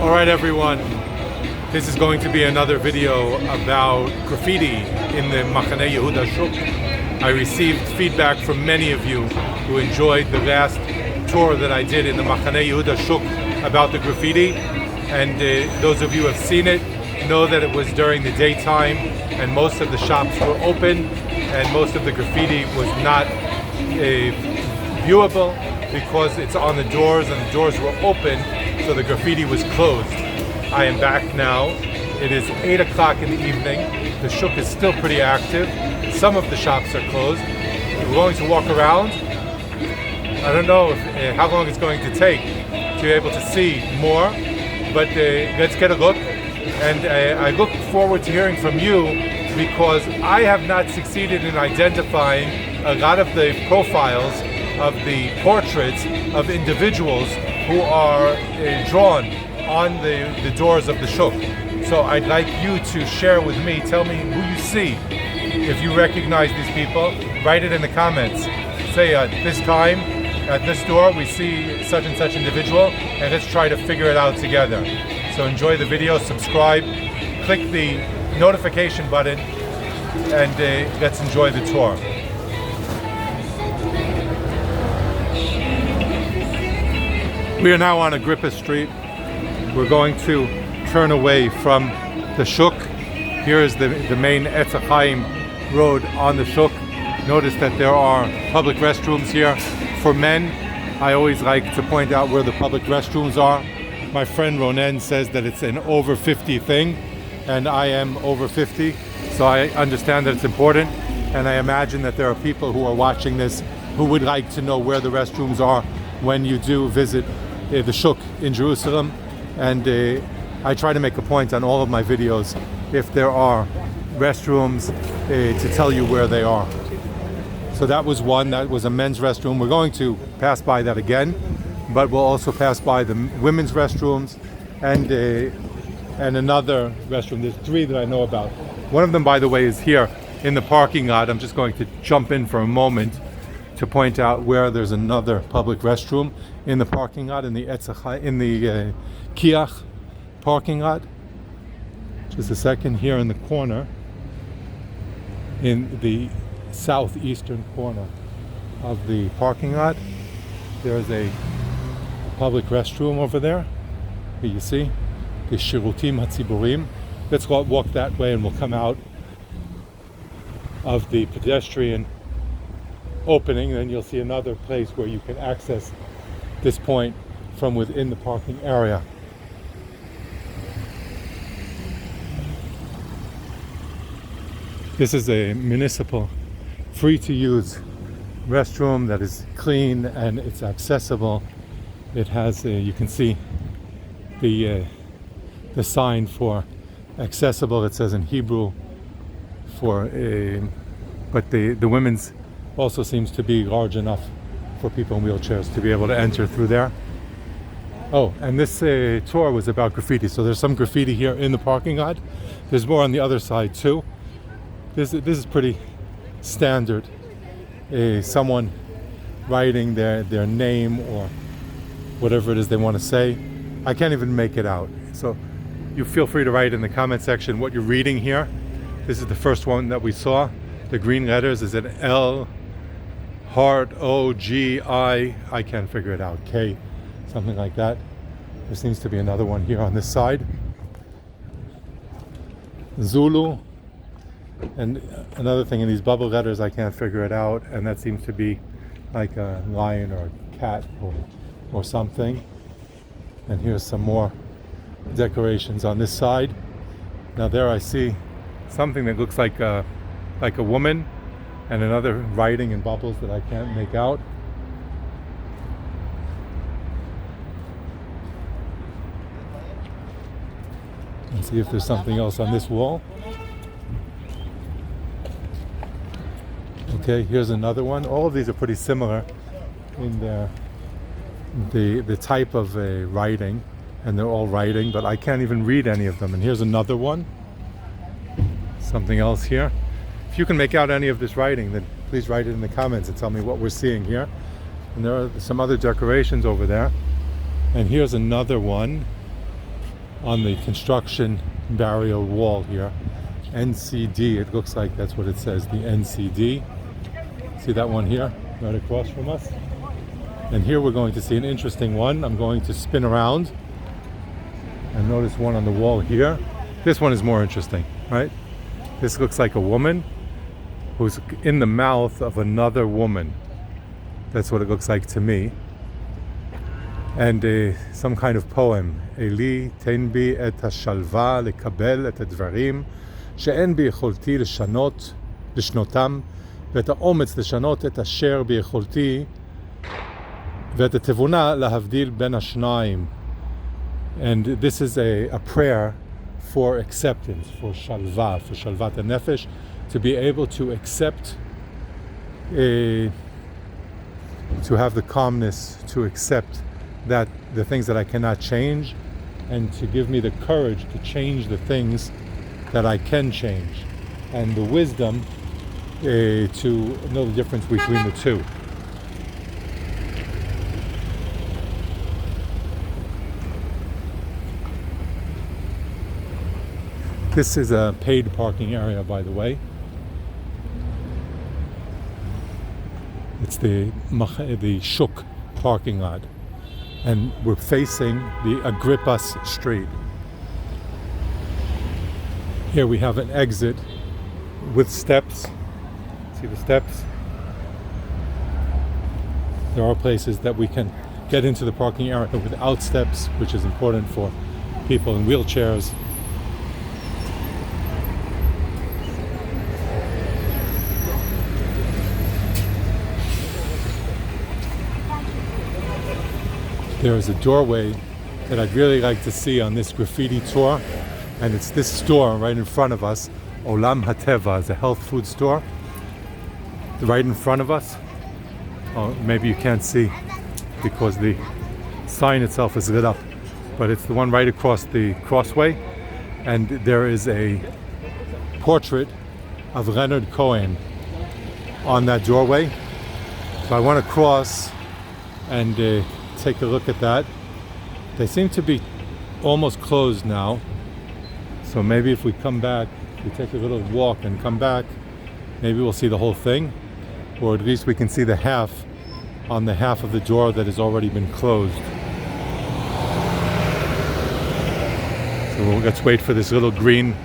All right, everyone. This is going to be another video about graffiti in the Machane Yehuda Shuk. I received feedback from many of you who enjoyed the last tour that I did in the Machane Yehuda Shuk about the graffiti. And those of you who have seen it know that it was during the daytime and most of the shops were open and most of the graffiti was not viewable because it's on the doors and the doors were open, so the graffiti was closed. I am back now. It is 8 o'clock in the evening. The shuk is still pretty active. Some of the shops are closed. We're going to walk around. I don't know how long it's going to take to be able to see more, but let's get a look. And I look forward to hearing from you because I have not succeeded in identifying a lot of the profiles of the portraits of individuals who are drawn on the doors of the shuk. So I'd like you to share with me, tell me who you see. If you recognize these people, write it in the comments. Say at this time, at this door, we see such and such individual, and let's try to figure it out together. So enjoy the video, subscribe, click the notification button, and let's enjoy the tour. We are now on Agrippas Street. We're going to turn away from the shuk. Here is the main Etz Chaim road on the shuk. Notice that there are public restrooms here for men. I always like to point out where the public restrooms are. My friend Ronen says that it's an over 50 thing, and I am over 50, so I understand that it's important, and I imagine that there are people who are watching this who would like to know where the restrooms are when you do visit the shuk in Jerusalem. And I try to make a point on all of my videos, if there are restrooms, to tell you where they are. So that was one, that was a men's restroom. We're going to pass by that again, but we'll also pass by the women's restrooms and another restroom. There's three that I know about. One of them, by the way, is here in the parking lot. I'm just going to jump in for a moment to point out where there's another public restroom in the parking lot, in the Kiach parking lot. Just a second, here in the corner, in the southeastern corner of the parking lot, there's a public restroom over there. Here you see the Shirutim HaTziburim. Let's walk that way and we'll come out of the pedestrian opening. Then you'll see another place where you can access this point from within the parking area. This is a municipal, free-to-use restroom that is clean and it's accessible. It has, you can see the sign for accessible. It says in Hebrew for, but the women's also seems to be large enough for people in wheelchairs to be able to enter through there. Oh, and this tour was about graffiti. So there's some graffiti here in the parking lot. There's more on the other side too. This is pretty standard. Someone writing their name or whatever it is they want to say. I can't even make it out. So you feel free to write in the comment section what you're reading here. This is the first one that we saw. The green letters, is it L, heart, O, G, I can't figure it out, K, something like that. There seems to be another one here on this side. Zulu. And another thing in these bubble letters, I can't figure it out, and that seems to be like a lion or a cat or something. And here's some more decorations on this side. Now there I see something that looks like a woman, and another writing in bubbles that I can't make out. Let's see if there's something else on this wall. Okay, here's another one. All of these are pretty similar in the type of writing, and they're all writing, but I can't even read any of them. And here's another one. Something else here. If you can make out any of this writing, then please write it in the comments and tell me what we're seeing here. And there are some other decorations over there. And here's another one. on the construction barrier wall here. NCD, it looks like that's what it says, the NCD. See that one here, right across from us? And here we're going to see an interesting one. I'm going to spin around and notice one on the wall here. This one is more interesting, right? This looks like a woman who's in the mouth of another woman. That's what it looks like to me. And some kind of poem. Eli ten bi et hashalva lekabel et הדברים שאין ביכולתי לשנותם ואת האומץ לשנות את אשר ביכולתי ואת התבונה להבדיל בין השניים. And this is a prayer for acceptance, for shalva, for shalvat nefesh, to be able to accept, to have the calmness to accept that the things that I cannot change, and to give me the courage to change the things that I can change, and the wisdom to know the difference between the two. This is a paid parking area, by the way. It's the Shuk parking lot. And we're facing the Agrippas street. Here we have an exit with steps. See the steps? There are places that we can get into the parking area without steps, which is important for people in wheelchairs. There is a doorway that I'd really like to see on this graffiti tour, and it's this store right in front of us. Olam Hateva is a health food store right in front of us. Oh, maybe you can't see because the sign itself is lit up, but it's the one right across the crossway, and there is a portrait of Leonard Cohen on that doorway. So I want to cross and take a look at that. They seem to be almost closed now, so maybe if we come back, if we take a little walk and come back, maybe we'll see the whole thing, or at least we can see the half on the half of the door that has already been closed. So let's wait for this little green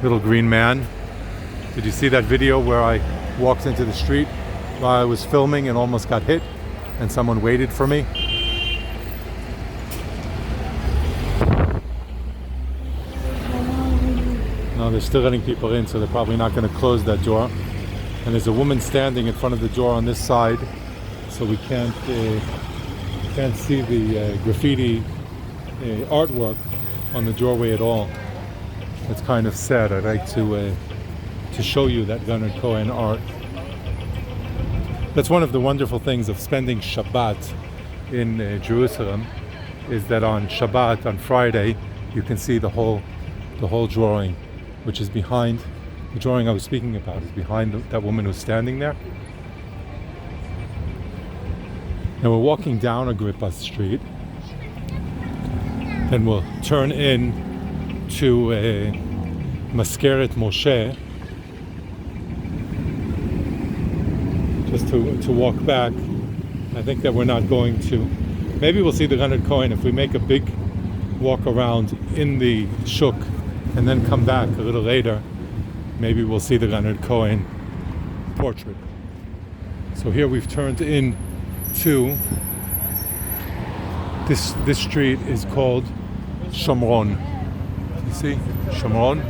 man. Did you see that video where I walked into the street while I was filming and almost got hit? And someone waited for me. No, they're still letting people in, so they're probably not going to close that door. And there's a woman standing in front of the door on this side, so we can't see the graffiti artwork on the doorway at all. It's kind of sad. I'd like to show you that Leonard Cohen art. That's one of the wonderful things of spending Shabbat in Jerusalem, is that on Shabbat, on Friday, you can see the whole drawing, which is behind, the drawing I was speaking about is behind that woman who's standing there. Now we're walking down Agrippas Street, then we'll turn in to Maskeret Moshe, just to walk back. I think that we're not going to. Maybe we'll see the Leonard Cohen if we make a big walk around in the Shuk and then come back a little later. Maybe we'll see the Leonard Cohen portrait. So here we've turned in to this street is called Shomron. You see? Shomron.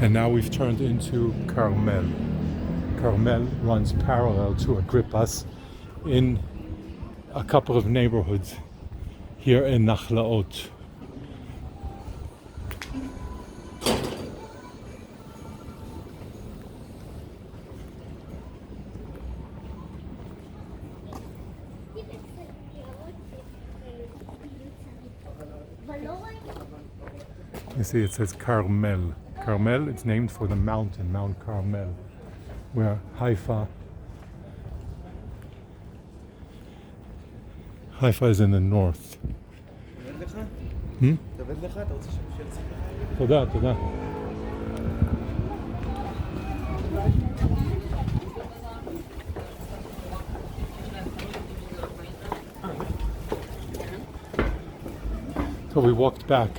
And now we've turned into Carmel. Carmel runs parallel to Agrippas in a couple of neighborhoods here in Nachlaot. You see, it says Carmel. Carmel, it's named for the mountain, Mount Carmel, where Haifa is in the north. תודה, תודה. So we walked back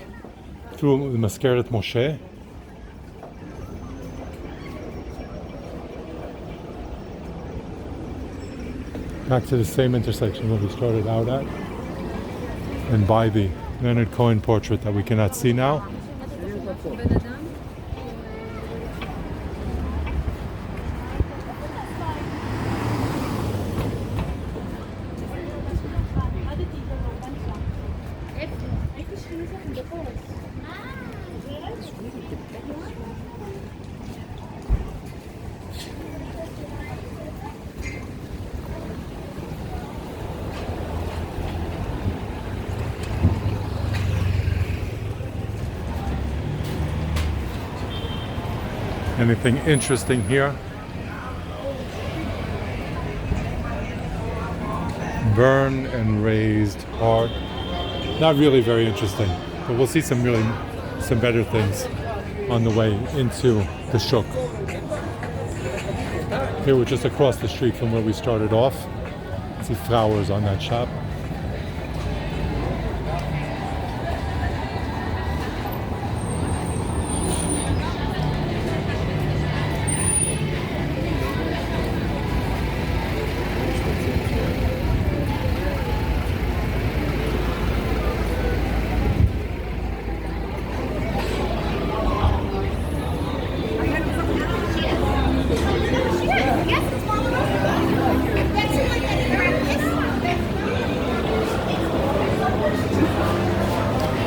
through the Maskeret Moshe. Back to the same intersection where we started out at, and by the Leonard Cohen portrait that we cannot see now. Anything interesting here? Burn and raised heart. Not really very interesting, but we'll see some better things on the way into the Shuk. Here we're just across the street from where we started off. See flowers on that shop.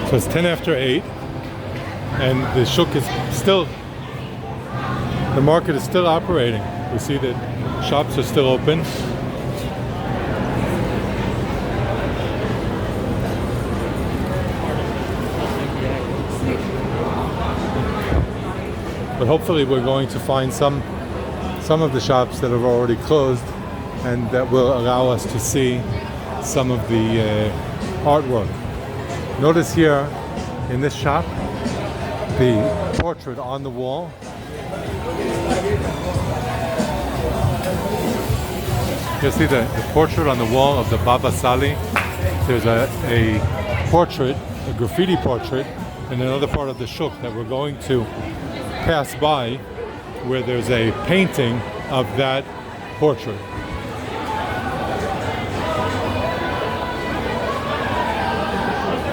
So it's 10 after 8, and the Shuk is still, the market is still operating. We see that shops are still open. But hopefully we're going to find some of the shops that have already closed, and that will allow us to see some of the artwork. Notice here in this shop the portrait on the wall. You'll see the portrait on the wall of the Baba Sali. There's a portrait, a graffiti portrait, in another part of the Shuk that we're going to pass by, where there's a painting of that portrait.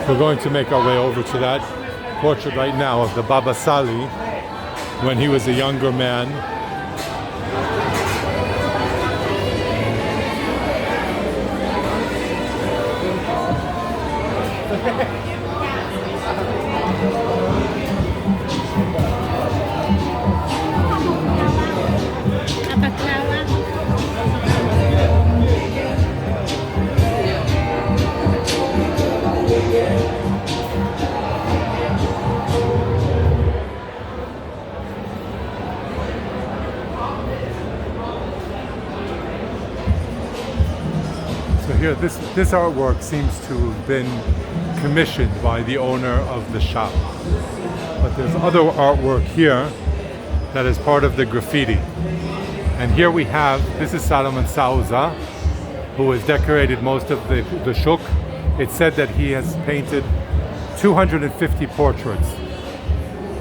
We're going to make our way over to that portrait right now of the Baba Sali when he was a younger man. Here, this artwork seems to have been commissioned by the owner of the shop. But there's other artwork here that is part of the graffiti. And here we have, this is Solomon Souza, who has decorated most of the Shuk. It's said that he has painted 250 portraits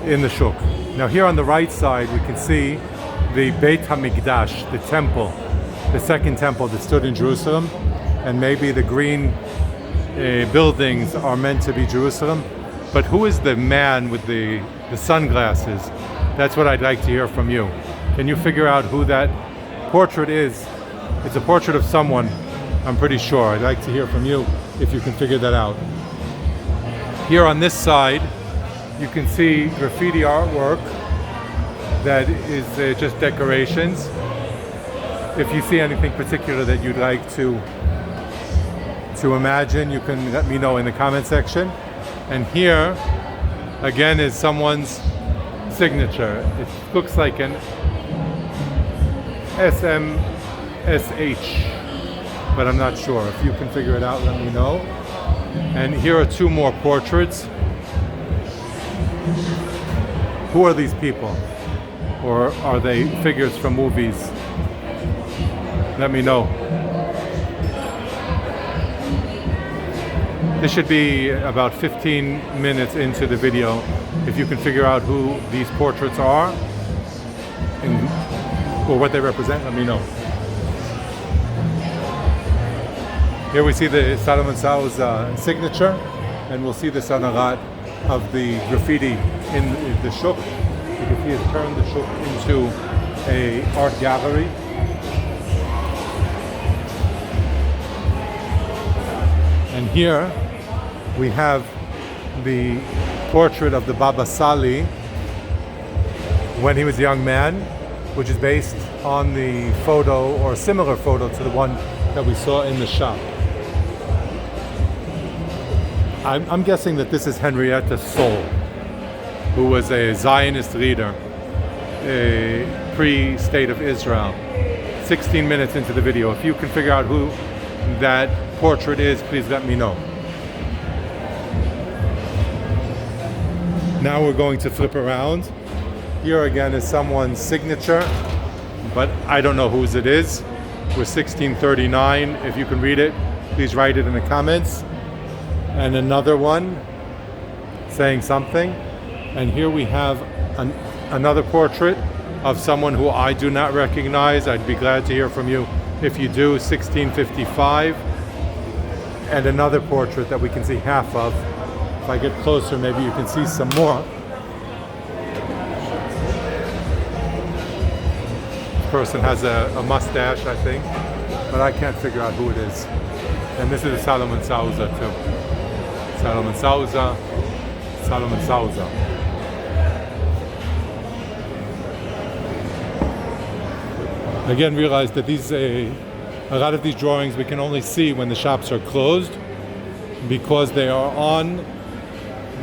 in the Shuk. Now here on the right side we can see the Beit HaMikdash, the temple, the second temple that stood in Jerusalem. And maybe the green buildings are meant to be Jerusalem. But who is the man with the sunglasses? That's what I'd like to hear from you. Can you figure out who that portrait is? It's a portrait of someone, I'm pretty sure. I'd like to hear from you if you can figure that out. Here on this side, you can see graffiti artwork that is just decorations. If you see anything particular that you'd like to imagine, you can let me know in the comment section. And here, again, is someone's signature. It looks like an SMSH, but I'm not sure. If you can figure it out, let me know. And here are two more portraits. Who are these people? Or are they figures from movies? Let me know. This should be about 15 minutes into the video. If you can figure out who these portraits are or what they represent, let me know. Here we see the Solomon Souza signature, and we'll see the sanarat of the graffiti in the shuk. You can see it turned the shuk into an art gallery. And here we have the portrait of the Baba Sali when he was a young man, which is based on the photo or a similar photo to the one that we saw in the shop. I'm guessing that this is Henrietta Soul, who was a Zionist leader, a pre-State of Israel. 16 minutes into the video. If you can figure out who that portrait is, please let me know. Now we're going to flip around. Here again is someone's signature, but I don't know whose it is. We're 1639. If you can read it, please write it in the comments. And another one saying something. And here we have another portrait of someone who I do not recognize. I'd be glad to hear from you if you do. 1655. And another portrait that we can see half of. If I get closer, maybe you can see some more. This person has a mustache, I think, but I can't figure out who it is. And this is Solomon Souza too. Solomon Souza, Solomon Souza. Again, realize that these a lot of these drawings we can only see when the shops are closed, because they are on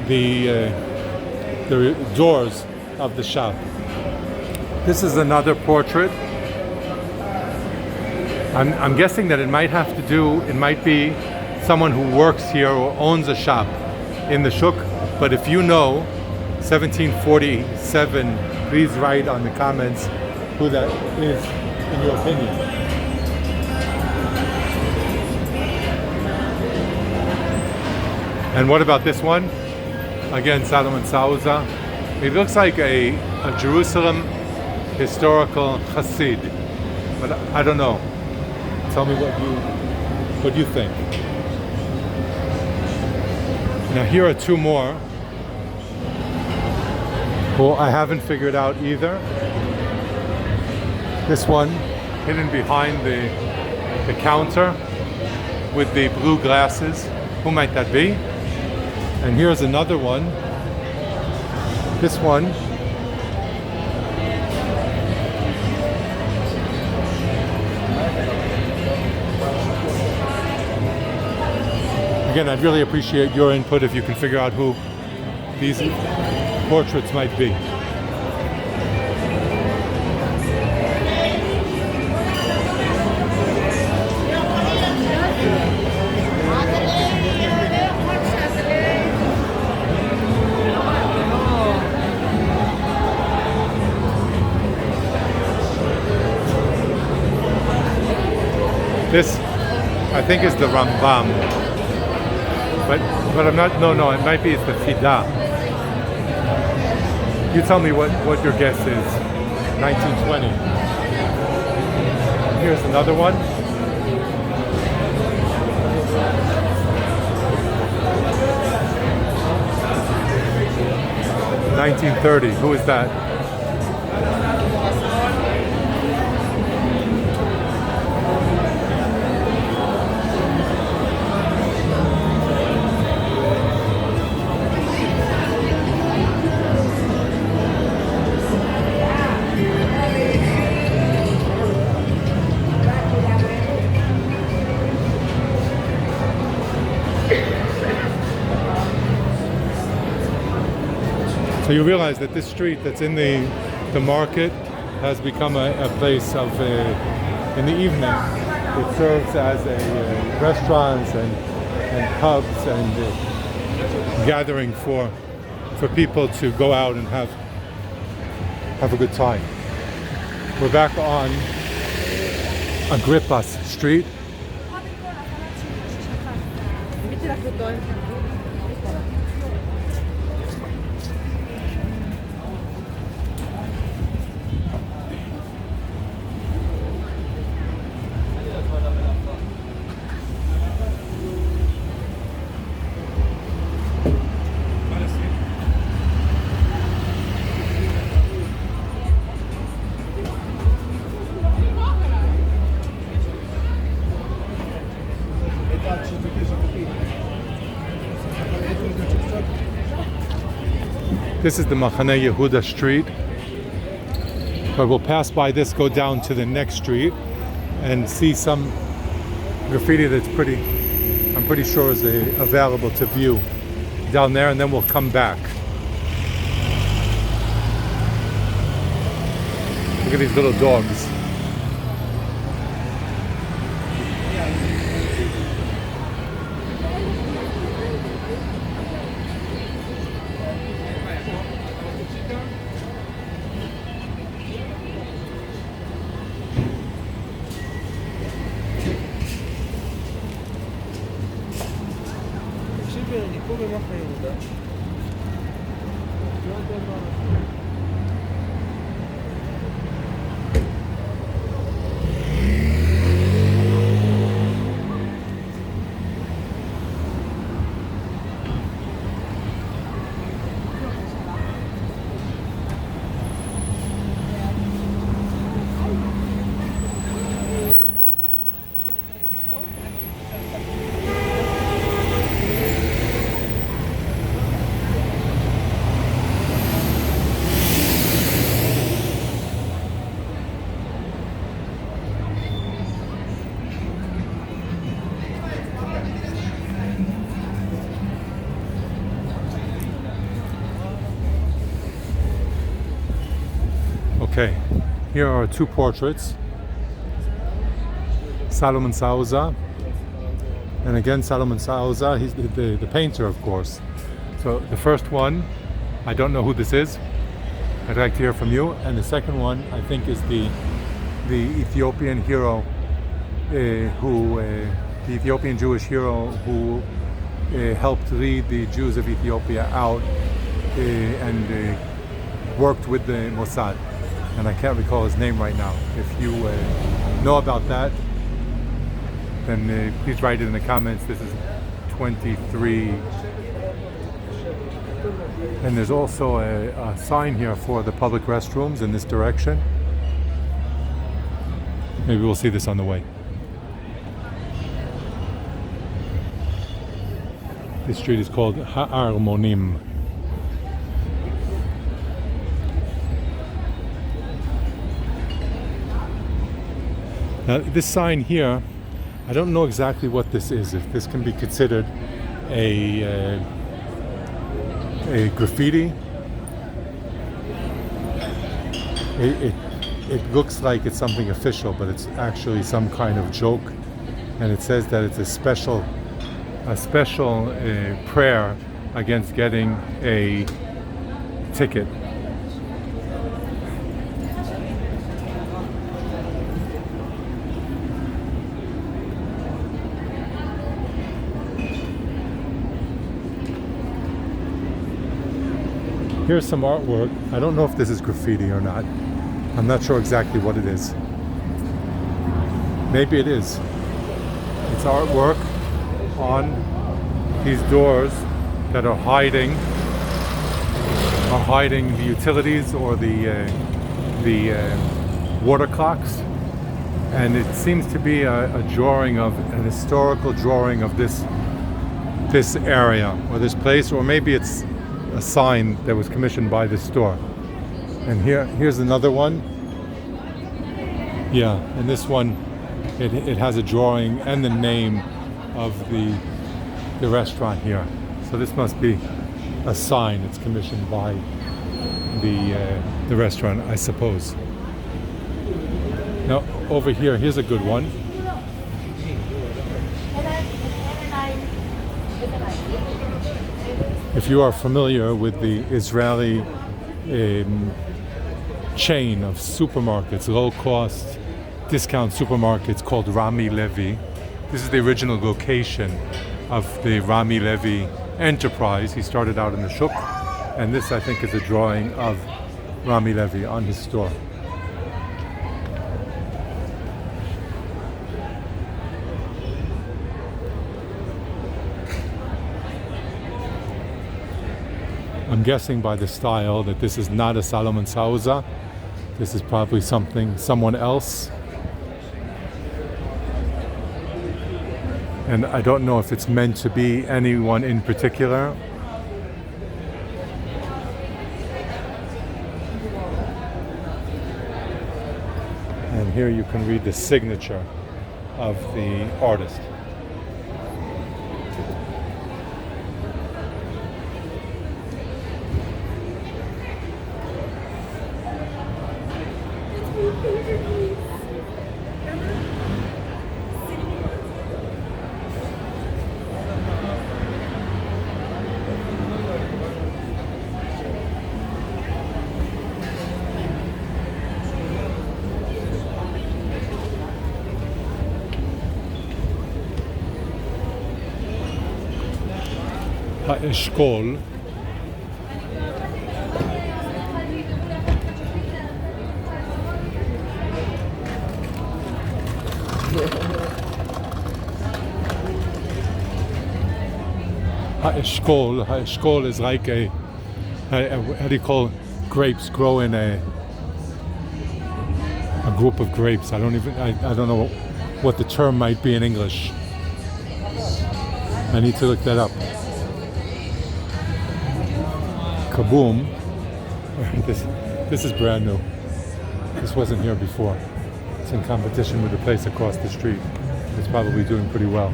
the doors of the shop. This is another portrait. I'm guessing that it might be someone who works here or owns a shop in the shuk. But if you know 1747, please write on the comments who that is in your opinion. And what about this one? Again, Solomon Souza. It looks like a Jerusalem historical Hasid, but I don't know. Tell me what you think. Now here are two more who I haven't figured out either. This one hidden behind the counter with the blue glasses. Who might that be? And here's another one. This one. Again, I'd really appreciate your input if you can figure out who these portraits might be. This, I think, is the Rambam, but I'm not. No, it might be it's the Fidah. You tell me what your guess is. 1920. Here's another one. 1930. Who is that? So you realize that this street that's in the market has become a place of, in the evening, it serves as a restaurants and pubs and gathering for people to go out and have a good time. We're back on Agrippas Street. This is the Machane Yehuda Street, but we'll pass by this, go down to the next street, and see some graffiti that's I'm pretty sure is available to view down there, and then we'll come back. Look at these little dogs. Okay, here are two portraits. Solomon Souza, and again Solomon Souza, he's the painter, of course. So the first one, I don't know who this is. I'd like to hear from you. And the second one, I think, is the Ethiopian hero, the Ethiopian Jewish hero who helped lead the Jews of Ethiopia out and worked with the Mossad. And I can't recall his name right now. If you know about that, then please write it in the comments. This is 23. And there's also a sign here for the public restrooms in this direction. Maybe we'll see this on the way. This street is called Ha'armonim. Now, this sign here, I don't know exactly what this is. If this can be considered a graffiti. It looks like it's something official, but it's actually some kind of joke. And it says that it's a special prayer against getting a ticket. Here's some artwork. I don't know if this is graffiti or not. I'm not sure exactly what it is. Maybe it is. It's artwork on these doors that are hiding the utilities or the water clocks. And it seems to be a drawing of an historical drawing of this area or this place, or maybe it's a sign that was commissioned by this store. And here's another one. Yeah, and this one, it has a drawing and the name of the restaurant here. So this must be a sign. It's commissioned by the restaurant, I suppose. Now over here, here's a good one. If you are familiar with the Israeli chain of supermarkets, low-cost discount supermarkets called Rami Levi, this is the original location of the Rami Levi enterprise. He started out in the Shuk, and this, I think, is a drawing of Rami Levi on his store. I'm guessing by the style that this is not a Solomon Souza. This is probably someone else. And I don't know if it's meant to be anyone in particular. And here you can read the signature of the artist. האשכול האשכול is like how do you call grapes grow in a group of grapes. I don't know what the term might be in English. I need to look that up. Kaboom. This is brand new. This wasn't here before. It's in competition with the place across the street. It's probably doing pretty well.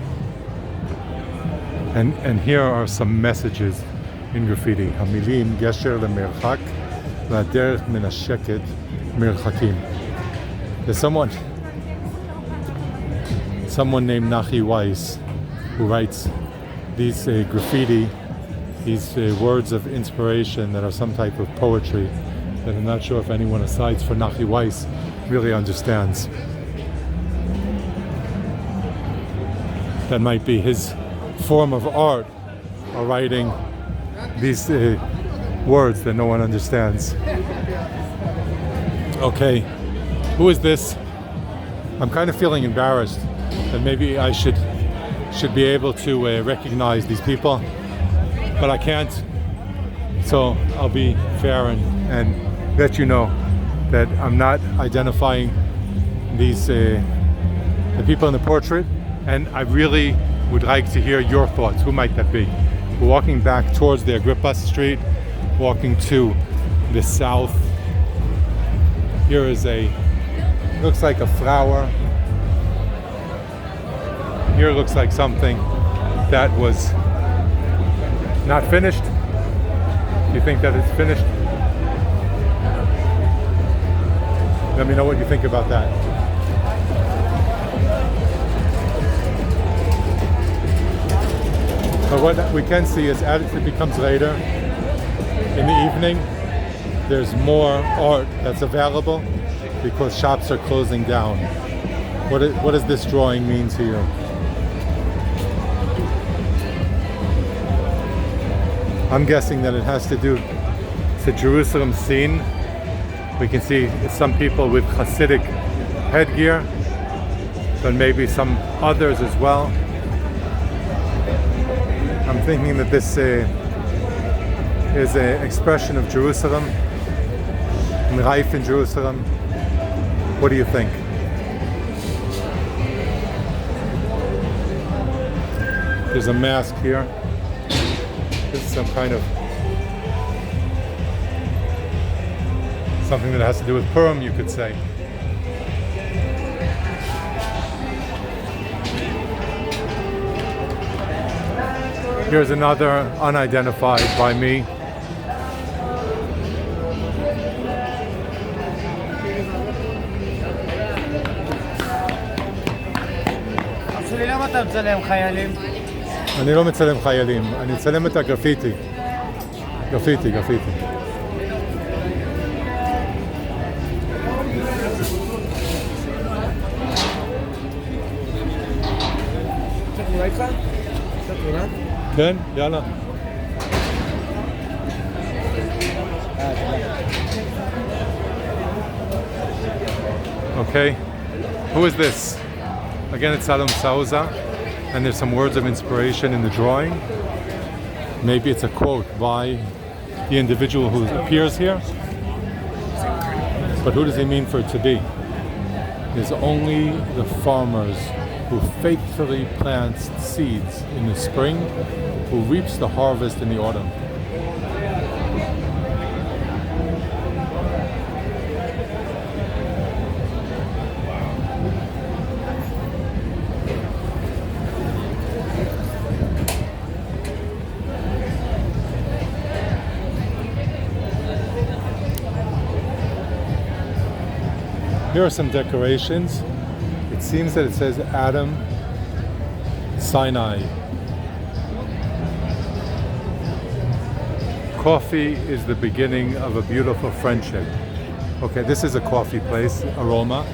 And here are some messages in graffiti. Hamilim gesher lemerchak v'aderech min hasheket merchakim. There's someone named Nachi Weiss who writes these graffiti, these words of inspiration that are some type of poetry that I'm not sure if anyone aside for Nachi Weiss really understands. That might be his form of art, or writing these words that no one understands. Okay, who is this? I'm kind of feeling embarrassed that maybe I should be able to recognize these people, but I can't. So I'll be fair and let you know that I'm not identifying these the people in the portrait, and I really would like to hear your thoughts. Who might that be? We're walking back towards the Agrippas street, walking to the south. Here is looks like a flower. Here looks like something that was not finished. Do you think that it's finished? Let me know what you think about that. But what we can see is as it becomes later in the evening, there's more art that's available because shops are closing down. What does this drawing mean to you? I'm guessing that it has to do with the Jerusalem scene. We can see some people with Hasidic headgear, but maybe some others as well. I'm thinking that this is an expression of Jerusalem, and life in Jerusalem. What do you think? There's a mask here. This is some kind of something that has to do with Purim, you could say. Here's another unidentified by me. למה אתה מצלם חיילים? אני לא מצלם חיילים, אני מצלם את הגרפיטי. גרפיטי. קצת תמונה איתך? קצת תמונה? כן, יאללה. Okay, who is this? Again, it's Solomon Souza, and there's some words of inspiration in the drawing. Maybe it's a quote by the individual who appears here. But who does he mean for it to be? It's only the farmers who faithfully plants seeds in the spring, who reaps the harvest in the autumn. Here are some decorations. It seems that it says Adam Sinai. Coffee is the beginning of a beautiful friendship. Okay, this is a coffee place, Aroma.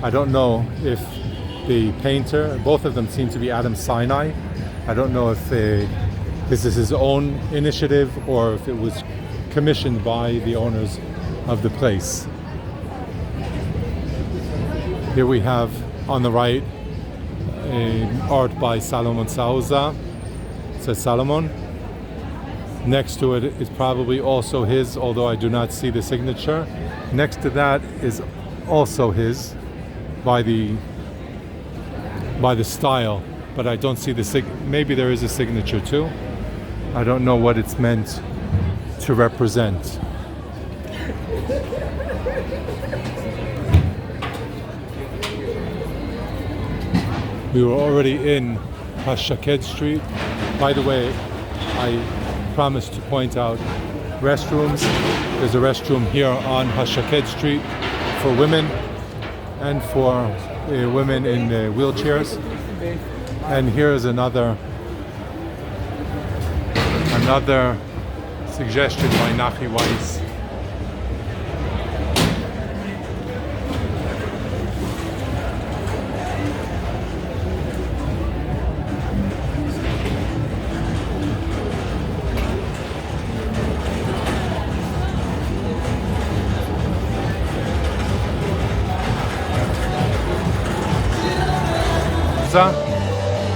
I don't know if the painter, both of them seem to be Adam Sinai. I don't know if this is his own initiative or if it was commissioned by the owners of the place. Here we have on the right art by Solomon Souza. It says Solomon. Next to it is probably also his, although I do not see the signature. Next to that is also his by the style, but I don't see the maybe there is a signature too. I don't know what it's meant to represent. We were already in Hashaked Street. By the way, I promised to point out restrooms. There's a restroom here on Hashaked Street for women and for women in wheelchairs. And here is another suggestion by Nachlaot.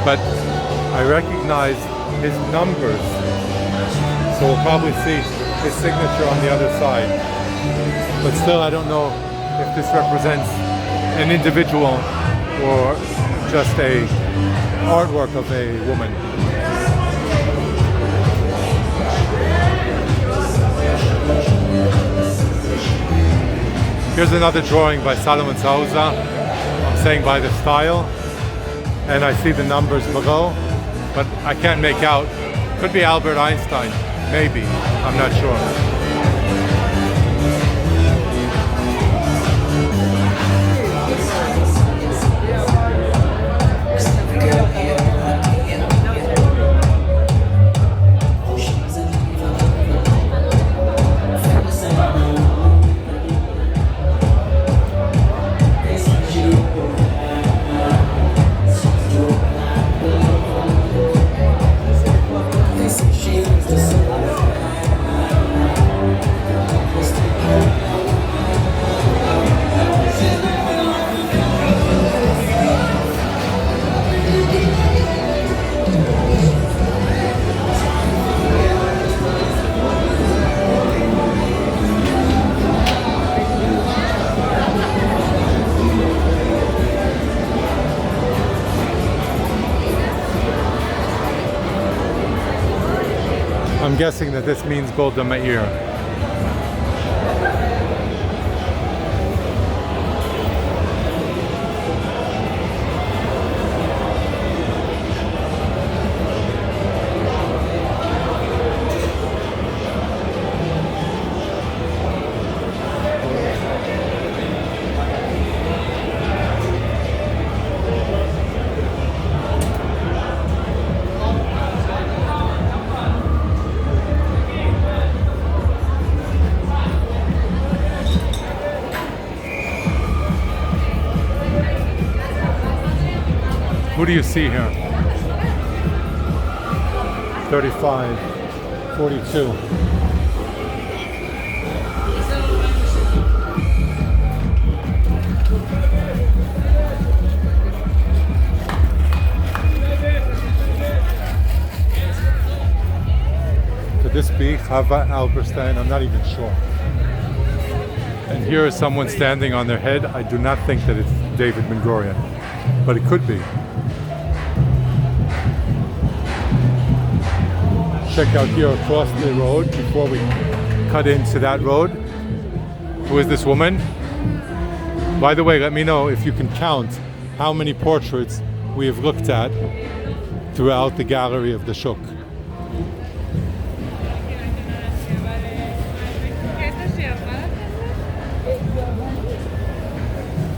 But I recognize his numbers, so we'll probably see his signature on the other side. But still, I don't know if this represents an individual or just a artwork of a woman. Here's another drawing by Solomon Souza. I'm saying by the style. And I see the numbers below, but I can't make out. Could be Albert Einstein, maybe. I'm not sure. I'm guessing that this means Golda Meir. Who do you see here? 35, 42. Could this be Chava Alberstein? I'm not even sure. And here is someone standing on their head. I do not think that it's David Ben-Gurion, but it could be. Check out here across the road before we cut into that road. Who is this woman? By the way, let me know if you can count how many portraits we have looked at throughout the gallery of the Shuk.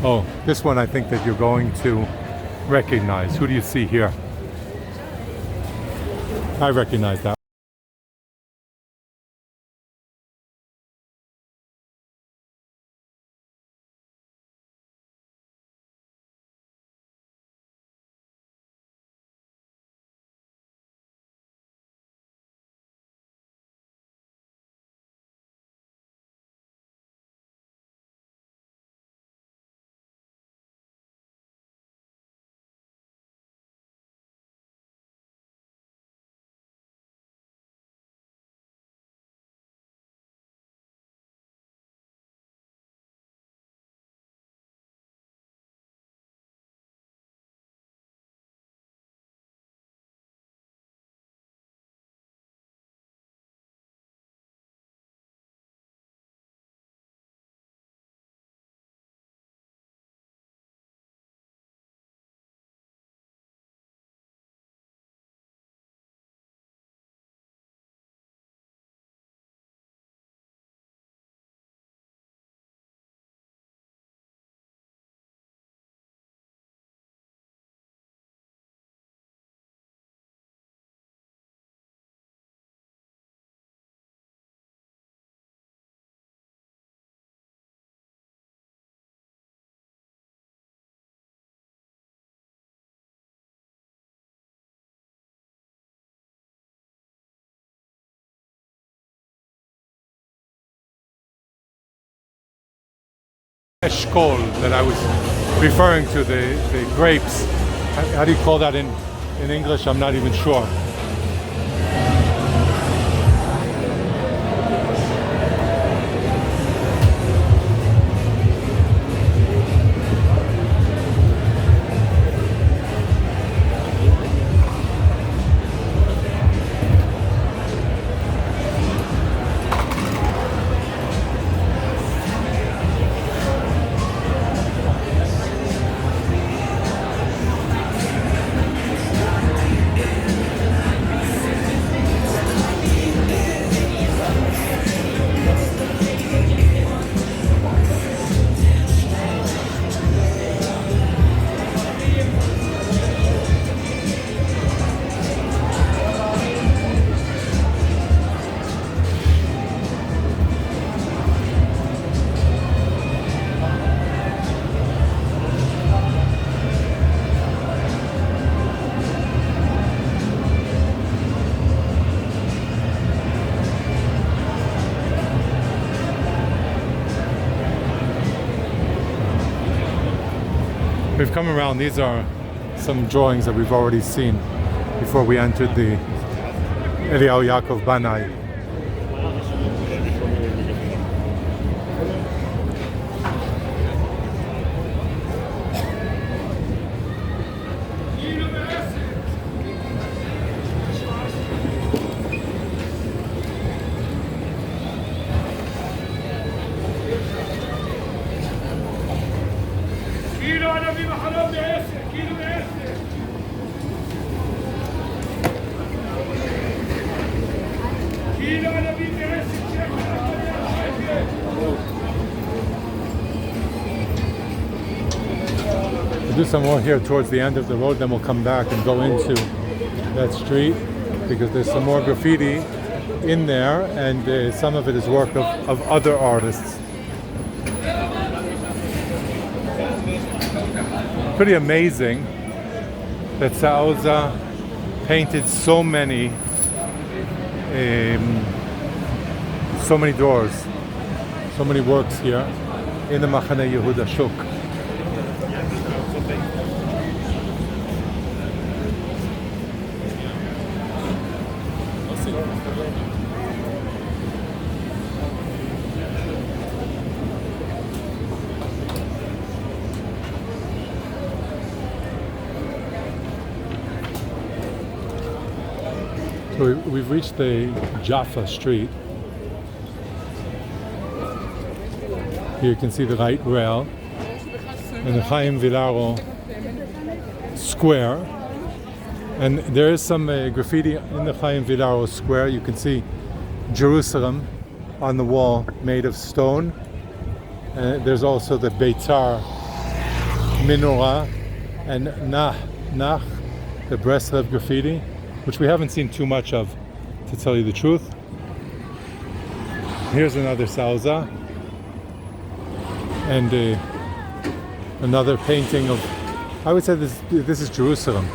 Oh, this one I think that you're going to recognize. Who do you see here? I recognize that. Eshkol that I was referring to, the grapes. How do you call that in English? I'm not even sure. We've come around. These are some drawings that we've already seen before we entered the Eliyahu Yaakov Banai. We'll do some more here towards the end of the road, then we'll come back and go into that street because there's some more graffiti in there, and some of it is work of other artists. Pretty amazing that Souza painted so many doors, so many works here in the Machane Yehuda Shuk. So we've reached the Jaffa street. Here you can see the light rail and the Chaim Villaro square. And there is some graffiti in the Chaim Villaro square. You can see Jerusalem on the wall made of stone. There's also the Beitar menorah and Nach, the Breslev graffiti, which we haven't seen too much of, to tell you the truth. Here's another Souza, and another painting of, I would say this is Jerusalem.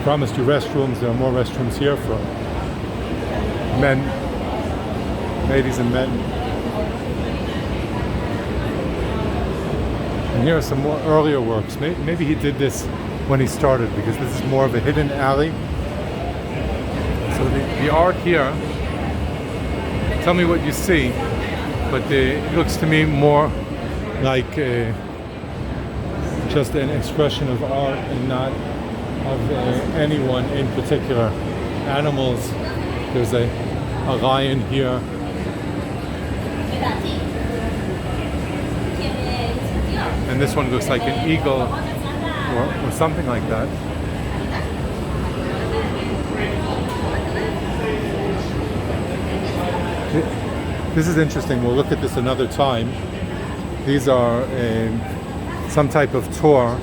Promised you restrooms. There are more restrooms here for men, ladies and men. And here are some more earlier works. Maybe he did this when he started, because this is more of a hidden alley. So the art here, tell me what you see, but it looks to me more like just an expression of art and not of anyone in particular. Animals, there's a lion here. And this one looks like an eagle or something like that. This is interesting. We'll look at this another time. These are some type of tour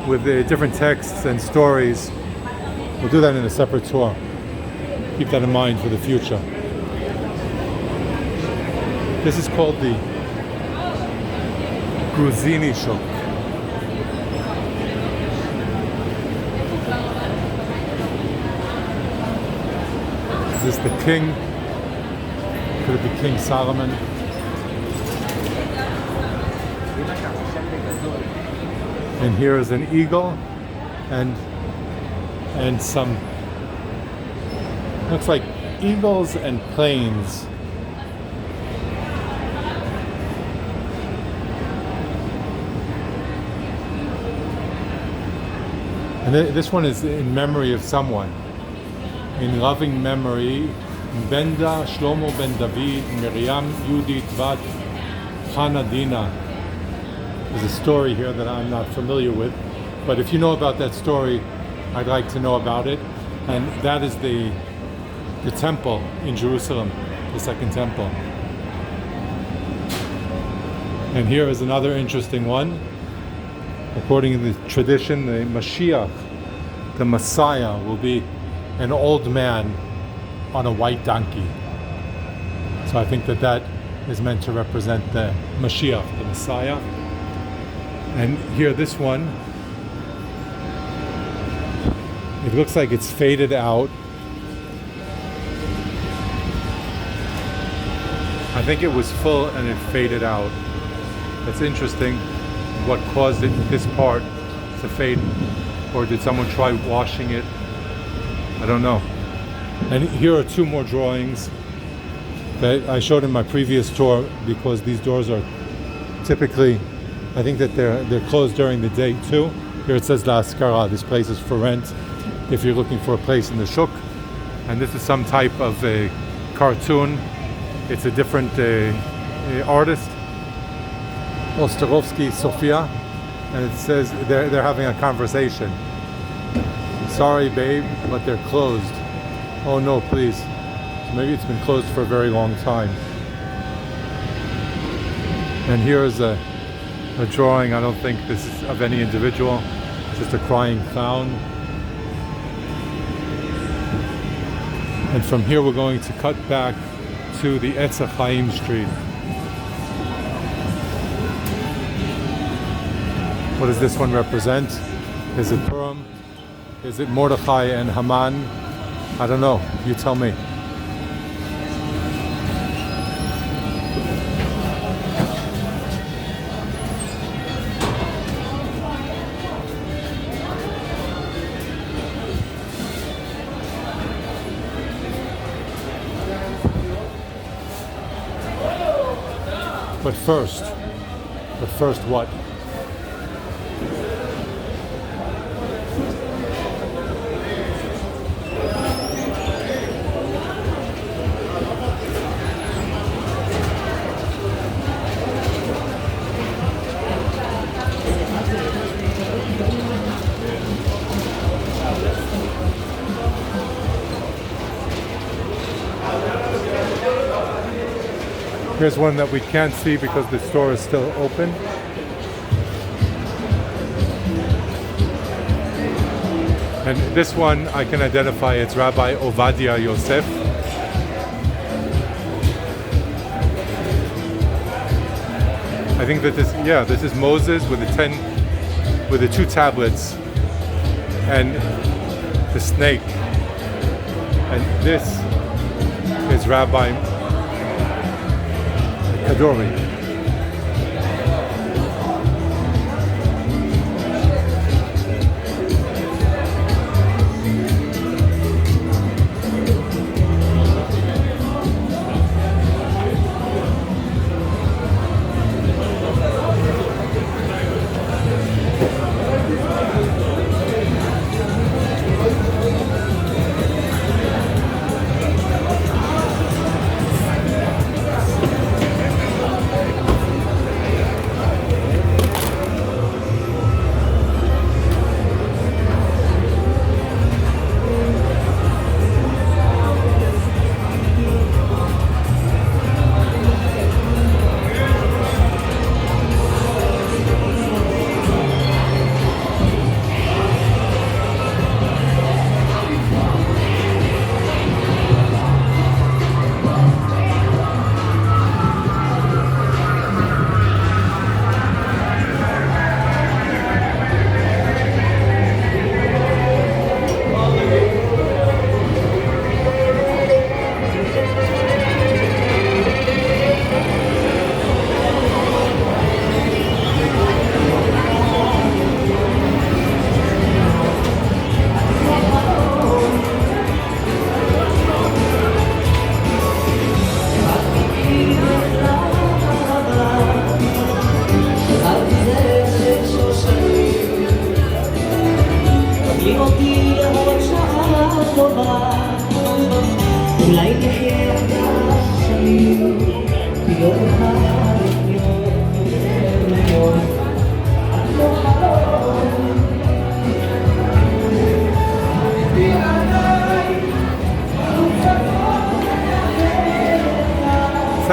with different texts and stories. We'll do that in a separate tour. Keep that in mind for the future. This is called the Gruzini Shuk. Is this the king? Could it be King Solomon? And here is an eagle and some, looks like eagles and planes. And this one is in memory of someone. In loving memory, Benda Shlomo ben David, Miriam Yudit Vat Hanadina. There's a story here that I'm not familiar with, but if you know about that story, I'd like to know about it. And that is the the temple in Jerusalem, the second temple. And here is another interesting one. According to the tradition, the Mashiach, the Messiah, will be an old man on a white donkey. So I think that is meant to represent the Mashiach, the Messiah. And here, this one, it looks like it's faded out. I think it was full and it faded out. That's interesting. What caused this part to fade? Or did someone try washing it? I don't know. And here are two more drawings that I showed in my previous tour, because these doors are typically, I think that they're closed during the day too. Here it says La Ascara. This place is for rent if you're looking for a place in the Shuk. And this is some type of a cartoon. It's a different artist, Ostarovsky Sofia, and it says they're having a conversation. Sorry, babe, but they're closed. Oh no, please. So maybe it's been closed for a very long time. And here is a drawing. I don't think this is of any individual. It's just a crying clown. And from here we're going to cut back to the Etz Chaim Street. What does this one represent? Is it Purim? Is it Mordechai and Haman? I don't know. You tell me. But first what? Here's one that we can't see because the store is still open. And this one I can identify, it's Rabbi Ovadia Yosef. I think that this is Moses with the two tablets and the snake. And this is Rabbi Kadori.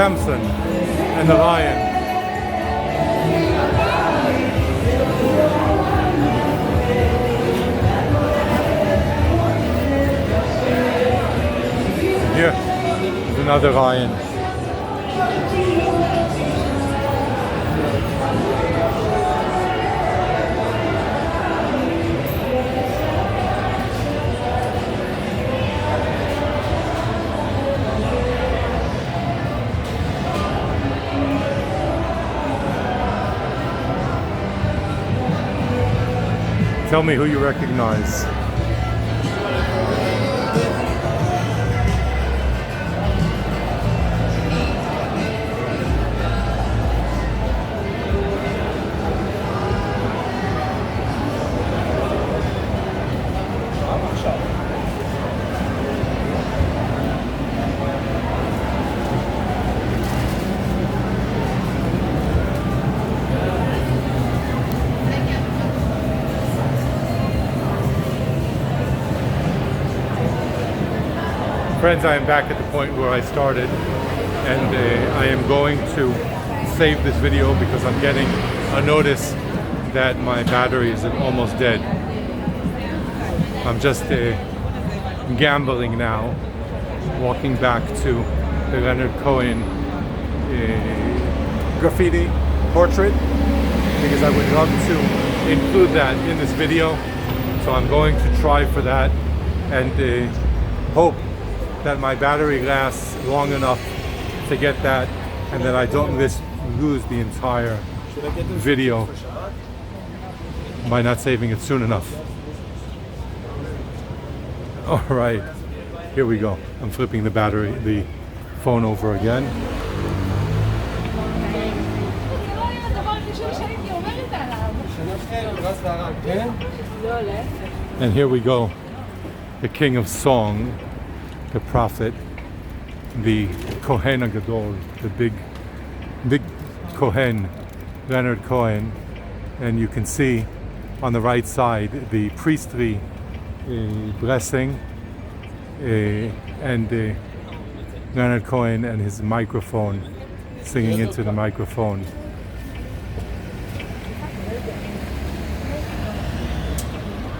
Samson and the lion. Here is another lion. Tell me who you recognize. Friends, I am back at the point where I started, and I am going to save this video because I'm getting a notice that my battery is almost dead. I'm just gambling now, walking back to the Leonard Cohen graffiti portrait because I would love to include that in this video. So I'm going to try for that and hope that my battery lasts long enough to get that and that I don't lose the entire video by not saving it soon enough. All right, here we go. I'm flipping the phone over again. And here we go. The king of song, the prophet, the Cohen Gadol, the big Cohen, Leonard Cohen, and you can see on the right side the priestly blessing and Leonard Cohen and his microphone, singing into the microphone.